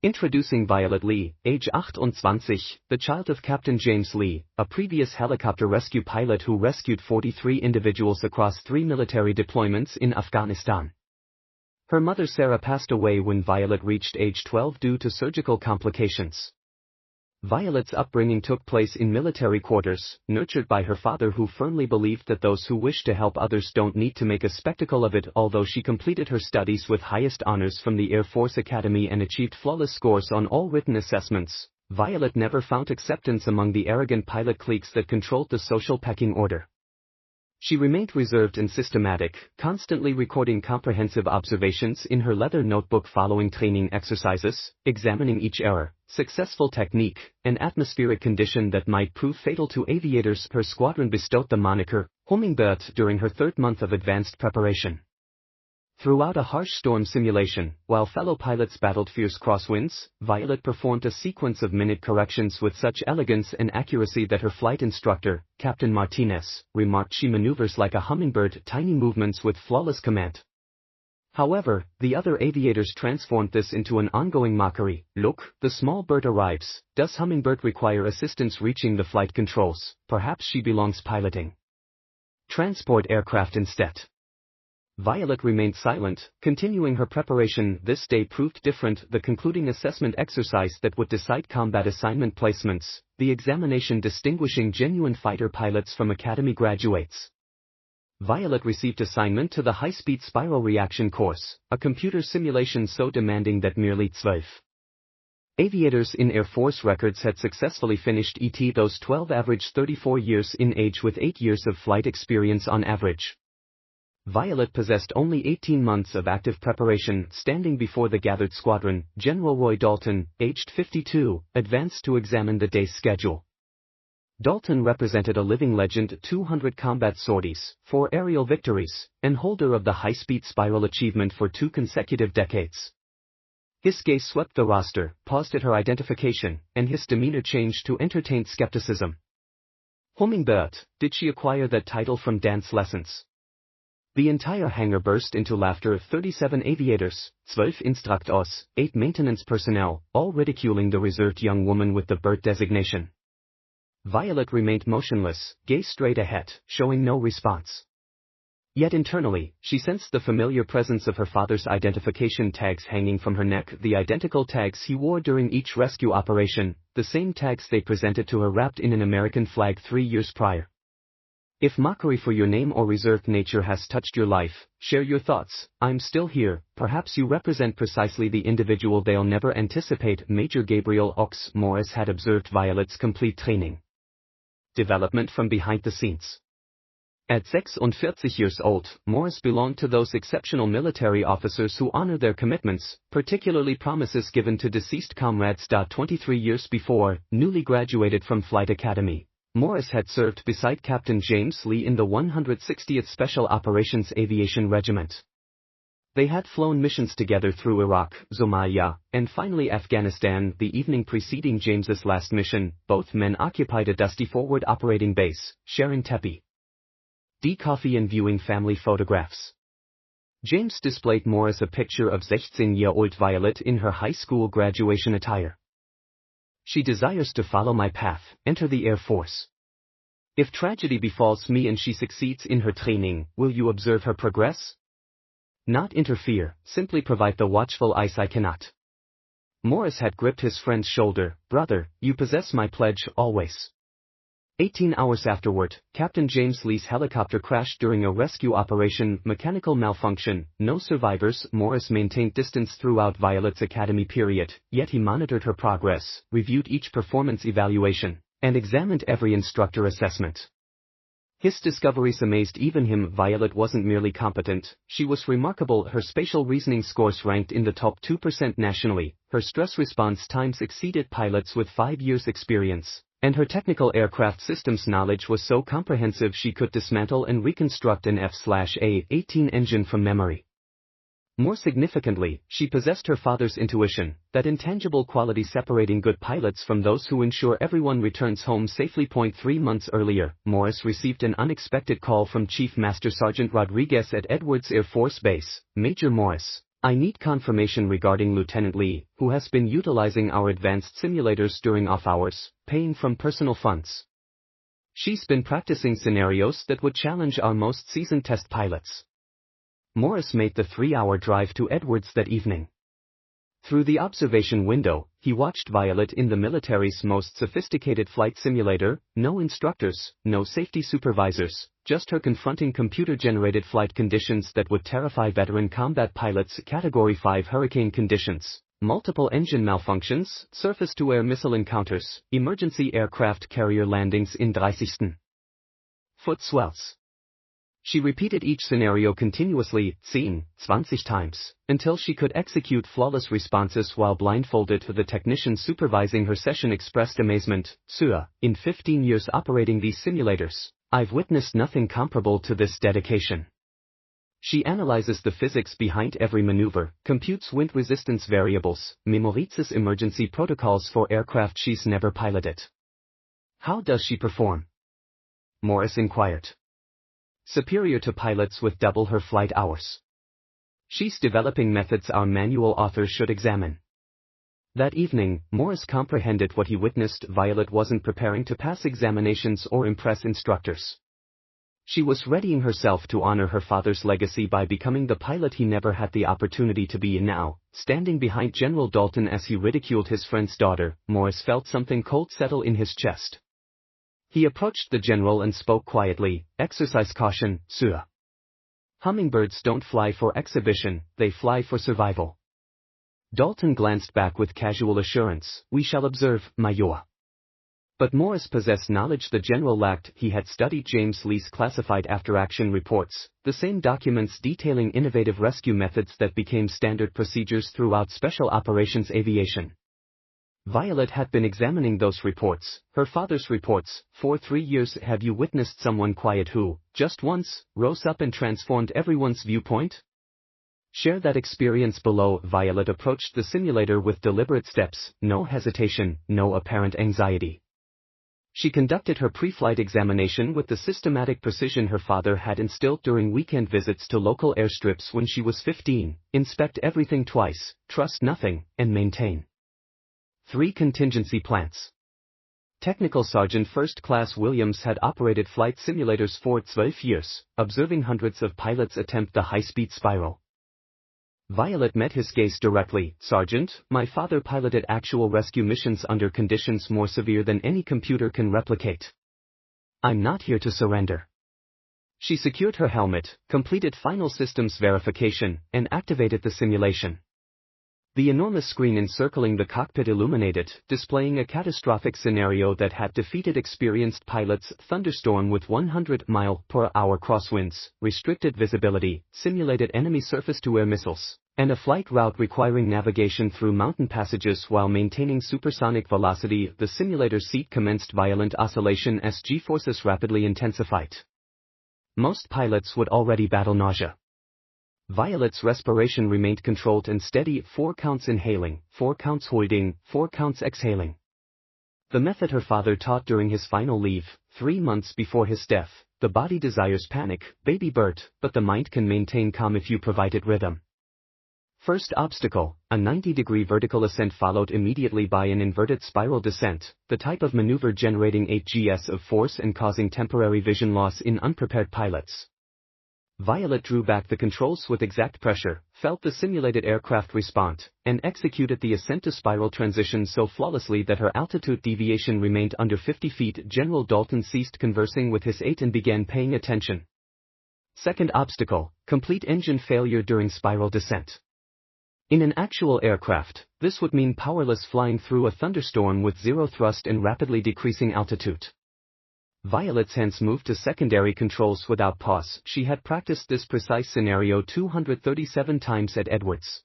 Introducing Violet Lee, age 28, the child of Captain James Lee, a previous helicopter rescue pilot who rescued 43 individuals across 3 military deployments in Afghanistan. Her mother Sarah passed away when Violet reached age 12 due to surgical complications. Violet's upbringing took place in military quarters, nurtured by her father who firmly believed that those who wish to help others don't need to make a spectacle of it. Although she completed her studies with highest honors from the Air Force Academy and achieved flawless scores on all written assessments, Violet never found acceptance among the arrogant pilot cliques that controlled the social pecking order. She remained reserved and systematic, constantly recording comprehensive observations in her leather notebook following training exercises, examining each error, successful technique, and atmospheric condition that might prove fatal to aviators. Her squadron bestowed the moniker, Hummingbird, during her third month of advanced preparation. Throughout a harsh storm simulation, while fellow pilots battled fierce crosswinds, Violet performed a sequence of minute corrections with such elegance and accuracy that her flight instructor, Captain Martinez, remarked she maneuvers like a hummingbird, tiny movements with flawless command. However, the other aviators transformed this into an ongoing mockery. Look, the small bird arrives. Does Hummingbird require assistance reaching the flight controls? Perhaps she belongs piloting transport aircraft instead. Violet remained silent, continuing her preparation. This day proved different. The concluding assessment exercise that would decide combat assignment placements, the examination distinguishing genuine fighter pilots from academy graduates. Violet received assignment to the high-speed spiral reaction course, a computer simulation so demanding that merely 12 aviators in Air Force records had successfully finished it. Those 12 averaged 34 years in age with 8 years of flight experience on average. Violet possessed only 18 months of active preparation. Standing before the gathered squadron, General Roy Dalton, aged 52, advanced to examine the day's schedule. Dalton represented a living legend, 200 combat sorties, 4 aerial victories, and holder of the high-speed spiral achievement for 2 consecutive decades. His gaze swept the roster, paused at her identification, and his demeanor changed to entertained skepticism. Hummingbird, did she acquire that title from dance lessons? The entire hangar burst into laughter. 37 aviators, 12 instructors, 8 maintenance personnel, all ridiculing the reserved young woman with the bird designation. Violet remained motionless, gaze straight ahead, showing no response. Yet internally, she sensed the familiar presence of her father's identification tags hanging from her neck, the identical tags he wore during each rescue operation, the same tags they presented to her wrapped in an American flag 3 years prior. If mockery for your name or reserved nature has touched your life, share your thoughts. I'm still here. Perhaps you represent precisely the individual they'll never anticipate. Major Gabriel Ox Morris had observed Violet's complete training development from behind the scenes. At 46 years old, Morris belonged to those exceptional military officers who honor their commitments, particularly promises given to deceased comrades. 23 years before, newly graduated from Flight Academy, Morris had served beside Captain James Lee in the 160th Special Operations Aviation Regiment. They had flown missions together through Iraq, Somalia, and finally Afghanistan. The evening preceding James's last mission, both men occupied a dusty forward operating base, sharing teppee, coffee and viewing family photographs. James displayed Morris a picture of 16-year-old Violet in her high school graduation attire. She desires to follow my path, enter the Air Force. If tragedy befalls me and she succeeds in her training, will you observe her progress? Not interfere, simply provide the watchful eyes I cannot. Morris had gripped his friend's shoulder. Brother, you possess my pledge, always. 18 hours afterward, Captain James Lee's helicopter crashed during a rescue operation, mechanical malfunction, no survivors. Morris maintained distance throughout Violet's academy period, yet he monitored her progress, reviewed each performance evaluation, and examined every instructor assessment. His discoveries amazed even him. Violet wasn't merely competent, she was remarkable. Her spatial reasoning scores ranked in the top 2% nationally, her stress response times exceeded pilots with 5 years experience, and her technical aircraft systems knowledge was so comprehensive she could dismantle and reconstruct an F/A-18 engine from memory. More significantly, she possessed her father's intuition, that intangible quality separating good pilots from those who ensure everyone returns home safely. 3 months earlier, Morris received an unexpected call from Chief Master Sergeant Rodriguez at Edwards Air Force Base. Major Morris, I need confirmation regarding Lieutenant Lee, who has been utilizing our advanced simulators during off hours, paying from personal funds. She's been practicing scenarios that would challenge our most seasoned test pilots. Morris made the 3-hour drive to Edwards that evening. Through the observation window, he watched Violet in the military's most sophisticated flight simulator, no instructors, no safety supervisors, just her confronting computer-generated flight conditions that would terrify veteran combat pilots. Category 5 hurricane conditions, multiple engine malfunctions, surface-to-air missile encounters, emergency aircraft carrier landings in 30. Foot swells. She repeated each scenario continuously, 20 times, until she could execute flawless responses while blindfolded. The technician supervising her session expressed amazement. Sir, in 15 years operating these simulators, I've witnessed nothing comparable to this dedication. She analyzes the physics behind every maneuver, computes wind resistance variables, memorizes emergency protocols for aircraft she's never piloted. How does she perform? Morris inquired. Superior to pilots with double her flight hours. She's developing methods our manual authors should examine. That evening, Morris comprehended what he witnessed. Violet wasn't preparing to pass examinations or impress instructors. She was readying herself to honor her father's legacy by becoming the pilot he never had the opportunity to be. Now, standing behind General Dalton as he ridiculed his friend's daughter, Morris felt something cold settle in his chest. He approached the general and spoke quietly. Exercise caution, sir. Hummingbirds don't fly for exhibition, they fly for survival. Dalton glanced back with casual assurance. We shall observe, Major. But Morris possessed knowledge the general lacked. He had studied James Lee's classified after-action reports, the same documents detailing innovative rescue methods that became standard procedures throughout special operations aviation. Violet had been examining those reports, her father's reports, for 3 years. Have you witnessed someone quiet who, just once, rose up and transformed everyone's viewpoint? Share that experience below. Violet approached the simulator with deliberate steps, no hesitation, no apparent anxiety. She conducted her pre-flight examination with the systematic precision her father had instilled during weekend visits to local airstrips when she was 15, inspect everything twice, trust nothing, and maintain 3 contingency plans. Technical Sergeant First Class Williams had operated flight simulators for 12 years, observing hundreds of pilots attempt the high-speed spiral. Violet met his gaze directly. Sergeant, my father piloted actual rescue missions under conditions more severe than any computer can replicate. I'm not here to surrender. She secured her helmet, completed final systems verification, and activated the simulation. The enormous screen encircling the cockpit illuminated, displaying a catastrophic scenario that had defeated experienced pilots. Thunderstorm with 100-mile-per-hour crosswinds, restricted visibility, simulated enemy surface-to-air missiles, and a flight route requiring navigation through mountain passages while maintaining supersonic velocity. The simulator seat commenced violent oscillation as G-forces rapidly intensified. Most pilots would already battle nausea. Violet's respiration remained controlled and steady. 4 counts inhaling, 4 counts holding, 4 counts exhaling. The method her father taught during his final leave, 3 months before his death. The body desires panic, baby Bert, but the mind can maintain calm if you provide it rhythm. First obstacle, a 90-degree vertical ascent followed immediately by an inverted spiral descent, the type of maneuver generating 8 gs of force and causing temporary vision loss in unprepared pilots. Violet drew back the controls with exact pressure, felt the simulated aircraft respond, and executed the ascent to spiral transition so flawlessly that her altitude deviation remained under 50 feet. General Dalton ceased conversing with his aide and began paying attention. Second obstacle, complete engine failure during spiral descent. In an actual aircraft, this would mean powerless flying through a thunderstorm with zero thrust and rapidly decreasing altitude. Violet's hands moved to secondary controls without pause. She had practiced this precise scenario 237 times at Edwards.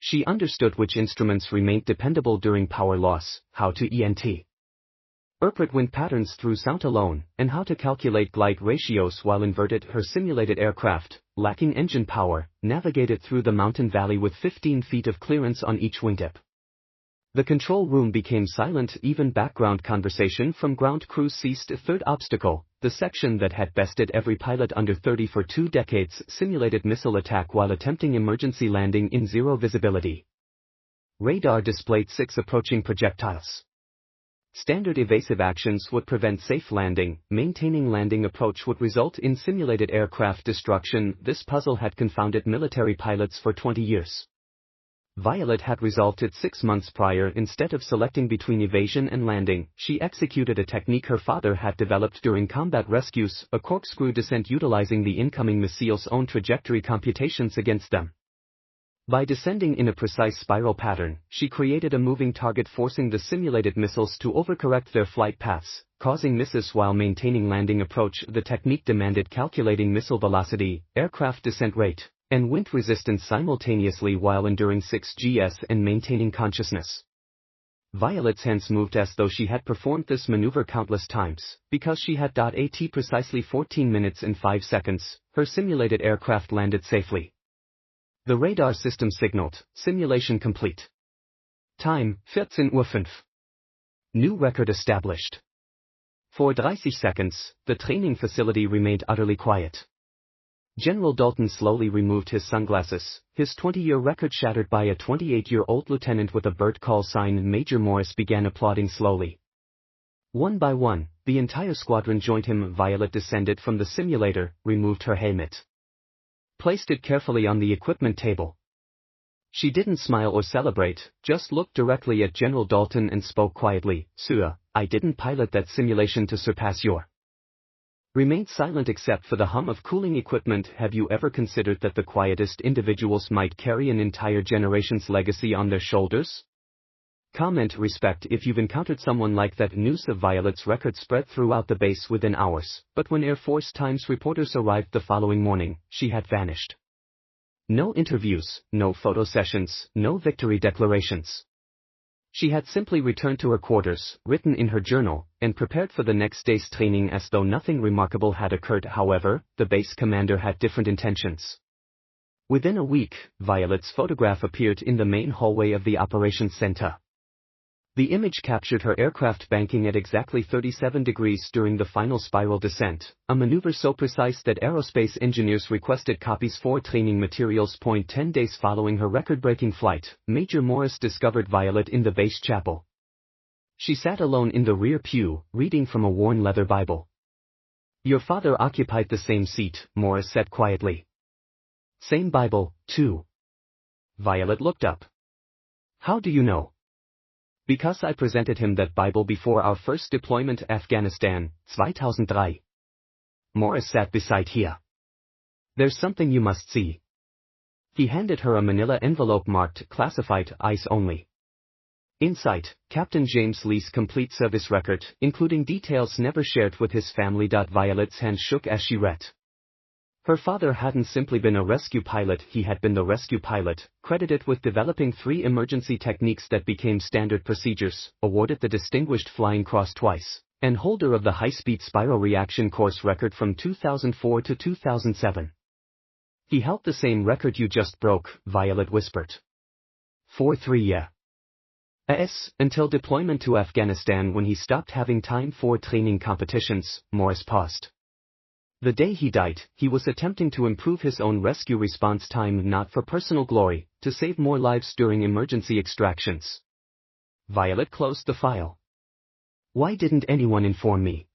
She understood which instruments remained dependable during power loss, how to interpret wind patterns through sound alone, and how to calculate glide ratios while inverted. Her simulated aircraft, lacking engine power, navigated through the mountain valley with 15 feet of clearance on each wingtip. The control room became silent, even background conversation from ground crew ceased. Third obstacle, the section that had bested every pilot under 30 for 2 decades simulated missile attack while attempting emergency landing in zero visibility. Radar displayed 6 approaching projectiles. Standard evasive actions would prevent safe landing, maintaining landing approach would result in simulated aircraft destruction. This puzzle had confounded military pilots for 20 years. Violet had resolved it 6 months prior. Instead of selecting between evasion and landing, she executed a technique her father had developed during combat rescues, a corkscrew descent utilizing the incoming missile's own trajectory computations against them. By descending in a precise spiral pattern, she created a moving target, forcing the simulated missiles to overcorrect their flight paths, causing misses while maintaining landing approach. The technique demanded calculating missile velocity, aircraft descent rate, and wind resistance simultaneously while enduring 6 Gs and maintaining consciousness. Violet's hands moved as though she had performed this maneuver countless times. Because she had at precisely 14 minutes and 5 seconds, her simulated aircraft landed safely. The radar system signaled, simulation complete. Time, 14:05 Uhr. New record established. For 30 seconds, the training facility remained utterly quiet. General Dalton slowly removed his sunglasses, his 20-year record shattered by a 28-year-old lieutenant with a bird call sign. Major Morris began applauding slowly. One by one, the entire squadron joined him. Violet descended from the simulator, removed her helmet, placed it carefully on the equipment table. She didn't smile or celebrate, just looked directly at General Dalton and spoke quietly. "Sir, I didn't pilot that simulation to surpass your." Remained silent except for the hum of cooling equipment. Have you ever considered that the quietest individuals might carry an entire generation's legacy on their shoulders? Comment respect if you've encountered someone like that. News of Violet's record spread throughout the base within hours, but when Air Force Times reporters arrived the following morning, she had vanished. No interviews, no photo sessions, no victory declarations. She had simply returned to her quarters, written in her journal, and prepared for the next day's training as though nothing remarkable had occurred. However, the base commander had different intentions. Within a week, Violet's photograph appeared in the main hallway of the operations center. The image captured her aircraft banking at exactly 37 degrees during the final spiral descent, a maneuver so precise that aerospace engineers requested copies for training materials. 10 days following her record-breaking flight, Major Morris discovered Violet in the base chapel. She sat alone in the rear pew, reading from a worn leather Bible. "Your father occupied the same seat," Morris said quietly. "Same Bible, too." Violet looked up. "How do you know?" "Because I presented him that Bible before our first deployment to Afghanistan, 2003. Morris sat beside her. "There's something you must see." He handed her a manila envelope marked classified, eyes only. Inside, Captain James Lee's complete service record, including details never shared with his family. Violet's hand shook as she read. Her father hadn't simply been a rescue pilot, he had been the rescue pilot, credited with developing 3 emergency techniques that became standard procedures, awarded the Distinguished Flying Cross twice, and holder of the high-speed spiral reaction course record from 2004 to 2007. "He held the same record you just broke," Violet whispered. "For 3 years. Until deployment to Afghanistan, when he stopped having time for training competitions." Morris paused. "The day he died, he was attempting to improve his own rescue response time, not for personal glory, to save more lives during emergency extractions." Violet closed the file. "Why didn't anyone inform me?"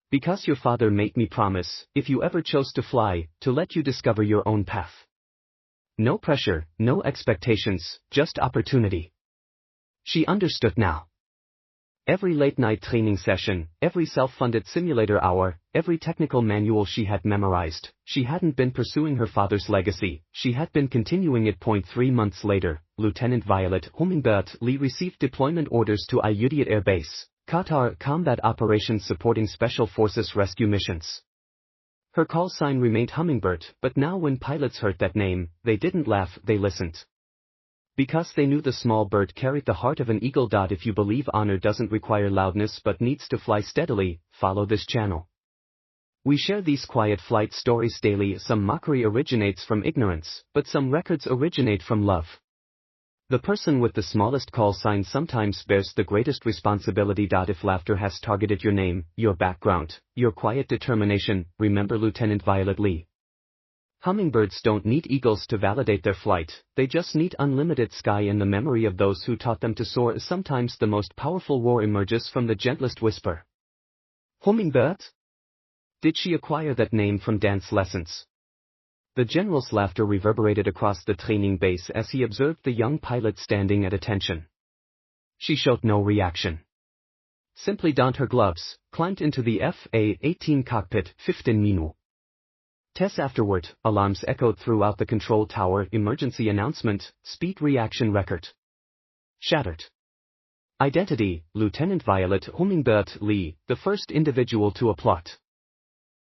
"Because your father made me promise, if you ever chose to fly, to let you discover your own path. No pressure, no expectations, just opportunity." She understood now. Every late-night training session, every self-funded simulator hour, every technical manual she had memorized, she hadn't been pursuing her father's legacy, she had been continuing it. 3 months later, Lieutenant Violet Hummingbird Lee received deployment orders to Al-Udeid Air Base, Qatar, combat operations supporting Special Forces rescue missions. Her call sign remained Hummingbird, but now when pilots heard that name, they didn't laugh, they listened. Because they knew the small bird carried the heart of an eagle. If you believe honor doesn't require loudness but needs to fly steadily, follow this channel. We share these quiet flight stories daily. Some mockery originates from ignorance, but some records originate from love. The person with the smallest call sign sometimes bears the greatest responsibility. If laughter has targeted your name, your background, your quiet determination, remember Lieutenant Violet Lee. Hummingbirds don't need eagles to validate their flight, they just need unlimited sky, and the memory of those who taught them to soar is sometimes the most powerful. War emerges from the gentlest whisper. Hummingbird? Did she acquire that name from dance lessons? The general's laughter reverberated across the training base as he observed the young pilot standing at attention. She showed no reaction. Simply donned her gloves, climbed into the FA-18 cockpit. 15 Minuten. Afterward, alarms echoed throughout the control tower. Emergency announcement, speed reaction record shattered. Identity, Lieutenant Violet Hummingbird Lee, the first individual to applaud.